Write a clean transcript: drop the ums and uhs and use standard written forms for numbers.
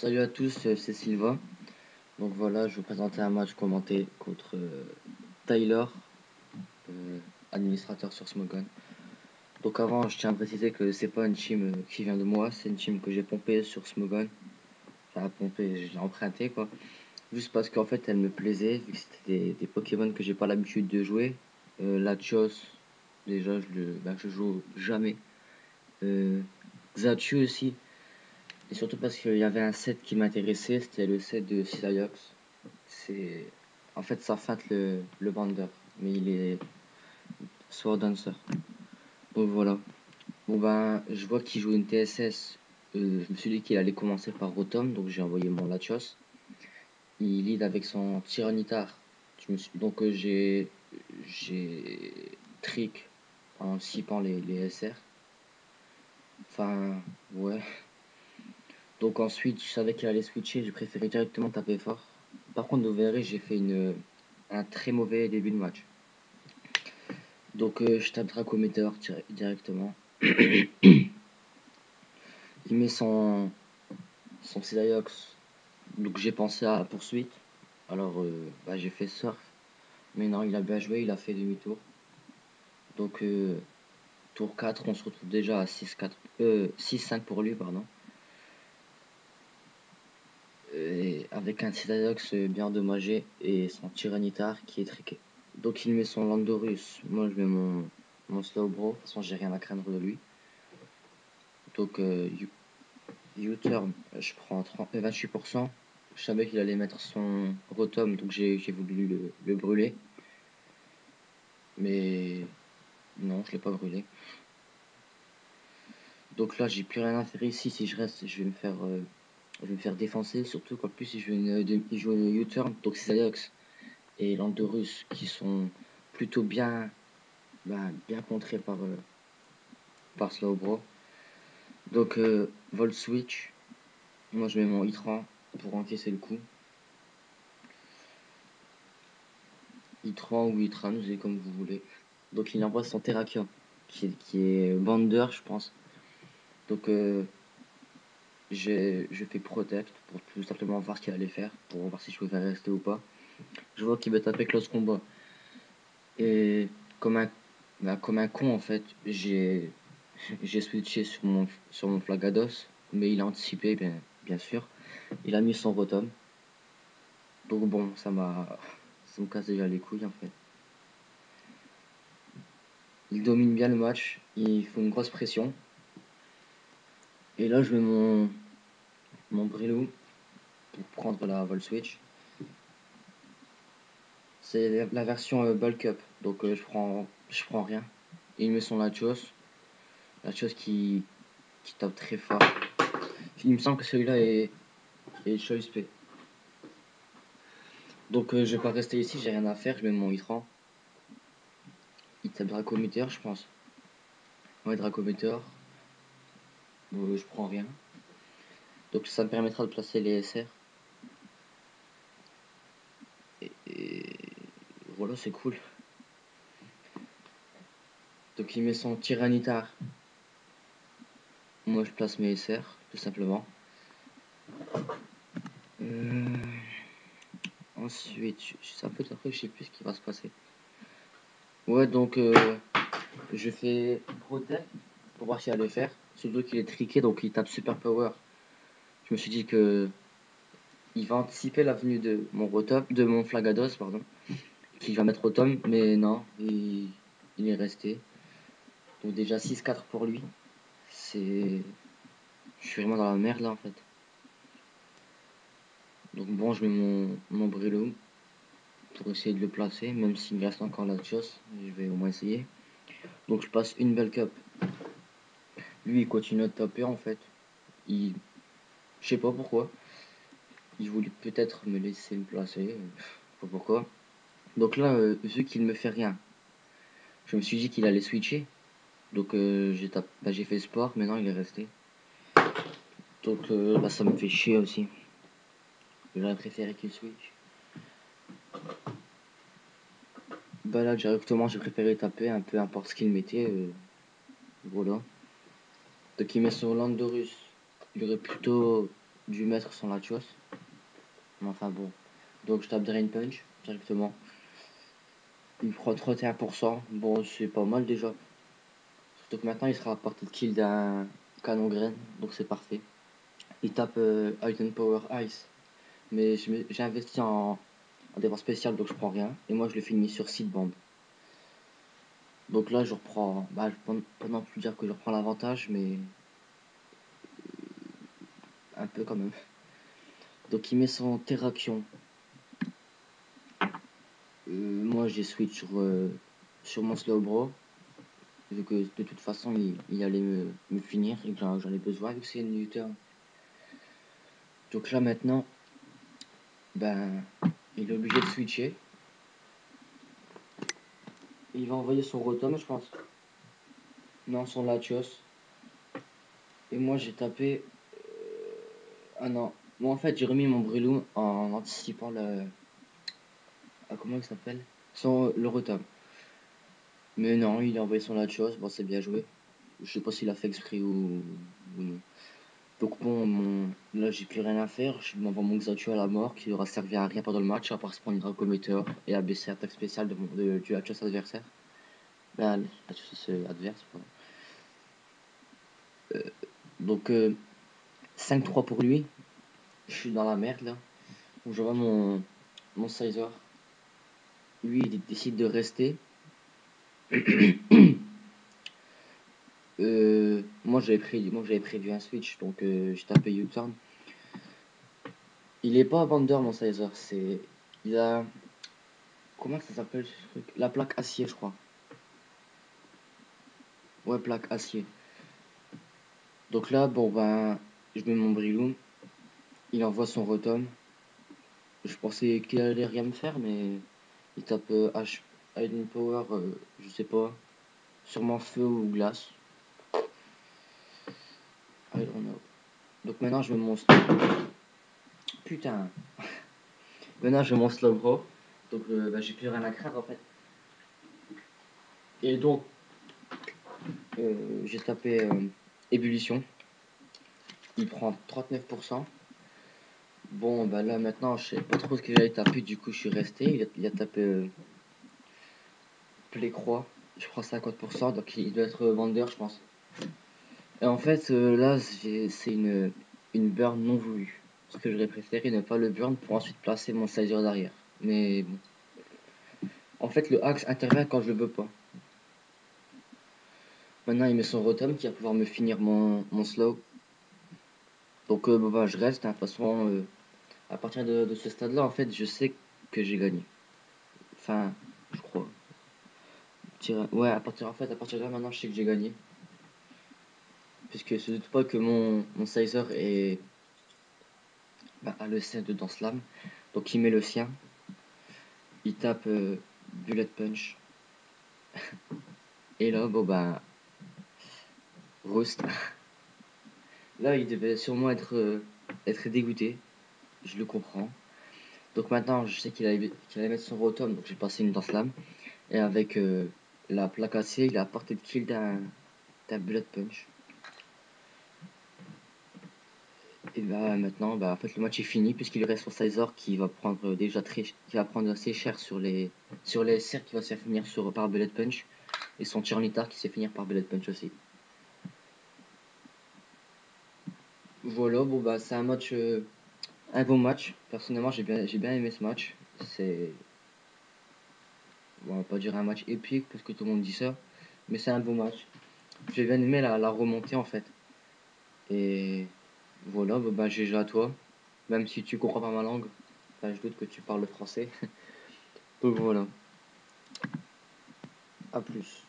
Salut à tous, c'est Silva. Donc voilà, je vous présenter un match commenté contre Tyler, euh, administrateur sur Smogon. Donc avant, je tiens à préciser que c'est pas une team qui vient de moi, c'est une team que j'ai pompée sur Smogon. Enfin, pompée, je l'ai emprunté quoi. Juste parce qu'en fait, elle me plaisait, vu que c'était des Pokémon que j'ai pas l'habitude de jouer. Latios, déjà, je joue jamais. Euh, Xatu aussi. Et surtout parce qu'il y avait un set qui m'intéressait, c'était le set de Cyrax. C'est En fait ça feinte le Bander, mais il est Sword Dancer. Donc voilà. Bon ben je vois qu'il joue une TSS. Je me suis dit qu'il allait commencer par Rotom, donc j'ai envoyé mon Latios. Il lead avec son Tyranitar. Donc j'ai trick en sipant les SR. Enfin ouais. Donc ensuite je savais qu'il allait switcher, j'ai préféré directement taper fort. Par contre vous verrez j'ai fait un très mauvais début de match. Donc je tape Dracometer directement. Il met son Psylocke. Donc j'ai pensé à la poursuite. Alors j'ai fait surf. Mais non, il a bien joué, il a fait demi-tour. Donc tour 4, on se retrouve déjà à 6-5 pour lui, pardon. Et avec un Psylocke bien endommagé et son Tyranitar qui est triqué. Donc il met son Landorus. Moi je mets mon Slowbro. De toute façon j'ai rien à craindre de lui. Donc U-turn, je prends 28%. Je savais qu'il allait mettre son Rotom, donc j'ai voulu le brûler. Mais non, je l'ai pas brûlé. Donc là, j'ai plus rien à faire ici. Si je reste, je vais me faire défoncer. Surtout qu'en plus, il joue une U-turn, donc Cyrax et Landorus qui sont plutôt bien contrés par Slowbro. Donc Volt Switch. Moi, je mets mon Hitran pour encaisser le coup. Hitran ou Hitran, vous avez comme vous voulez. Donc il envoie son Terrakia, qui est Bander, je pense. Donc je fais Protect pour tout simplement voir ce qu'il allait faire, pour voir si je pouvais rester ou pas. Je vois qu'il veut taper Close Combat. Et comme un, comme un con en fait, j'ai switché sur mon Flagados, mais il a anticipé bien sûr. Il a mis son Rotom. Donc bon, ça me casse déjà les couilles en fait. Il domine bien le match, il faut une grosse pression. Et là je mets mon Breloom pour prendre la Vol Switch. C'est la version Bulk Up, donc je prends rien. Et il met son Latios qui tape très fort. Il me semble que celui-là est Choice P. Donc je vais pas rester ici, j'ai rien à faire, je mets mon Hitran. Il tape Dracometer, je pense. Ouais, Dracometer. Je prends rien. Donc ça me permettra de placer les SR. Et voilà, c'est cool. Donc il met son Tyranitar. Moi je place mes SR, tout simplement. Ensuite, c'est un peu après, je sais plus ce qui va se passer. Ouais, donc je fais Protect pour voir s'il allait faire. Surtout qu'il est triqué, donc il tape Super Power. Je me suis dit que il va anticiper la venue de mon Flagados, pardon, qui va mettre Rotom, mais non, il est resté. Donc déjà 6-4 pour lui. Je suis vraiment dans la merde là en fait. Donc bon, je mets mon Breloom pour essayer de le placer, même s'il reste encore la chose, je vais au moins essayer. Donc je passe une belle cup. Lui il continue de taper en fait. Je sais pas pourquoi. Il voulait peut-être me laisser me placer. Pas pourquoi. Donc là, vu qu'il me fait rien, je me suis dit qu'il allait switcher. Donc j'ai fait sport, maintenant il est resté. Donc ça me fait chier aussi. J'aurais préféré qu'il switch. Bah là directement j'ai préféré taper, un peu importe ce qu'il mettait. Voilà. Donc il met son Landorus. Il aurait plutôt dû mettre son Latios. Mais enfin bon. Donc je tape Drain Punch directement. Il prend 31%. Bon, c'est pas mal déjà. Surtout que maintenant il sera à portée de kill d'un canon graine. Donc c'est parfait. Il tape Iron Power Ice. Mais j'ai investi en défense spéciale donc je prends rien. Et moi je le finis sur Seed Bomb. Donc là je reprends. Bah, je peux pas non plus dire que je reprends l'avantage, mais un peu quand même. Donc il met son Terraction. Moi j'ai switch sur mon Slowbro. Vu que de toute façon il allait me finir et que j'en ai besoin vu que c'est une U-turn. Donc là maintenant, ben il est obligé de switcher. Il va envoyer son Rotom je pense. Non, son Latios. Et moi j'ai tapé. Ah non. Moi en fait j'ai remis mon Breloom en anticipant le. Ah, comment il s'appelle le Rotom. Mais non, il a envoyé son Latios. Bon, c'est bien joué. Je sais pas s'il a fait exprès ou non. Donc bon, là j'ai plus rien à faire, je m'envoie mon Xatu à la mort qui aura servi à rien pendant le match à part se prendre une Dracometer et à baisser l'attaque spéciale du Latios adversaire. Ben, Latios adverse, pardon. Donc 5-3 pour lui, je suis dans la merde là. Donc je vois mon Sizer. Lui il décide de rester. Moi j'avais prévu un switch donc j'ai tapé U-turn. Il est pas vendeur mon Sizer, il a. Comment ça s'appelle ce truc? La plaque acier, je crois. Ouais, plaque acier. Donc là, bon ben, je mets mon Breloom. Il envoie son Rotom. Je pensais qu'il allait rien me faire, mais il tape H. Hidden Power, je sais pas. Sûrement feu ou glace. I don't know. Donc maintenant, je mets mon Putain. Maintenant, je mets mon Slowbro. Donc bah, j'ai plus rien à craindre en fait. Et donc, j'ai tapé Ébullition. Il prend 39%. Bon, bah là maintenant, je sais pas trop ce que j'allais taper, du coup je suis resté. Il a tapé Playcroix, je prends 50%, donc il doit être vendeur, je pense. Et en fait, là, c'est une burn non voulue. Parce que j'aurais préféré ne pas le burn pour ensuite placer mon Sizer derrière. Mais bon. En fait, le axe intervient quand je le veux pas. Maintenant, il met son Rotom qui va pouvoir me finir mon slow. Donc, bah, je reste. Hein. De toute façon, à partir de ce stade-là, en fait, je sais que j'ai gagné. Enfin, je crois. Ouais, en fait, à partir de là, maintenant, je sais que j'ai gagné. Puisque je ne doute pas que mon Sizer est à l'EC de dans Slam. Donc, il met le sien. Il tape Bullet Punch. Et là, bon, bah, Rust. Là, il devait sûrement être dégoûté. Je le comprends. Donc, maintenant, je sais qu'il allait mettre son Rotom. Donc, j'ai passé une danse lame. Et avec la plaque acier, il a porté de kill d'un Bullet Punch. Et là maintenant, bah, en fait, le match est fini puisqu'il reste son Sizer qui va prendre qui va prendre assez cher sur les cercles qui va se faire finir par Bullet Punch et son Tyranitar qui se fait finir par Bullet Punch aussi. Voilà, bon bah c'est un bon match. Personnellement, j'ai bien aimé ce match. C'est, bon, on va pas dire un match épique parce que tout le monde dit ça, mais c'est un bon match. J'ai bien aimé la remontée en fait. Et voilà, bon, bah GG à toi. Même si tu comprends pas ma langue, enfin, je doute que tu parles le français. Donc voilà, à plus.